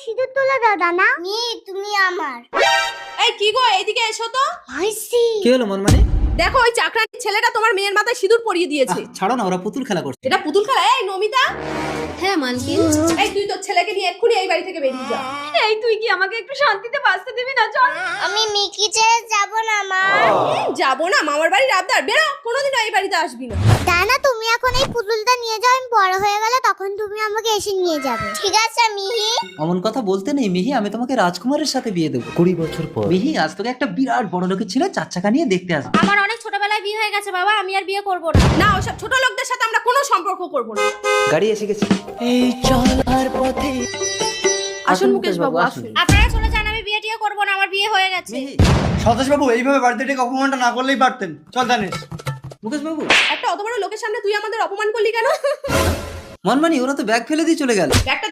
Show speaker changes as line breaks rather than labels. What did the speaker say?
সিঁদুর তুলে দাও দানা। তুমি আমার।
এই কি গো, এইদিকে এসো তো।
মাইসি
কি হলো মনমানি?
দেখো ওই চাকরানি ছেলেটা তোমার মেয়ের মাথায় সিঁদুর পরিয়ে দিয়েছে।
ছাড়ো না, ওরা পুতুল খেলা করছে।
এটা পুতুল খেলা? এই নমিতা,
হ্যাঁ মালকিন।
এই তুই তোর ছেলেকে নিয়ে এক্ষুনি এই বাড়ি থেকে বেরিয়ে যা।
এই তুই কি আমাকে একটু শান্তিতে বাঁচতে দিবি না? চল।
আমি মিকি ছেড়ে যাব না মা।
যাবো না, মামার বাড়ির আবদার, বেরো, কোনোদিনও এই বাড়িতে আসবি না।
দানা তুমি এখন এই পুতুলটা নিয়ে যাও, আমি বড় হয়ে গেলে তখন তুমি আমাকে এসে নিয়ে যাবে। ঠিক আছে মিহি?
অমন কথা বলতে নেই মিহি, আমি তোমাকে রাজকুমারের সাথে বিয়ে দেবো 20 বছর পর। মিহি, আজ তোকে একটা বিরাট বড় লোকের ছিল 4 চাকা নিয়ে দেখতে আসবে।
আমার অনেক ছোটবেলায় বিয়ে হয়ে গেছে বাবা, আমি আর বিয়ে করব না।
না, ওসব ছোট লোকদের সাথে আমরা কোনো সম্পর্ক করব না।
গাড়ি এসে গেছে। এই চলার পথে
আসুন মুকেশ বাবু, আসুন।
আপনারা চলে যান, আমি বিয়ে টিয়ে করব না, আমার বিয়ে হয়ে গেছে।
মিহি,
সতেশ বাবু এইভাবে বাড়িতে ডেকে অপমানটা না করলেই পারতেন। চল জানিস
মুকেশ বাবু।
একটা অত বড় লোকের সামনে তুই আমাদের অপমান করলি কেন?
মনমানি, ওরা তো ব্যাগ ফেলে দিয়ে চলে গেল।
একটা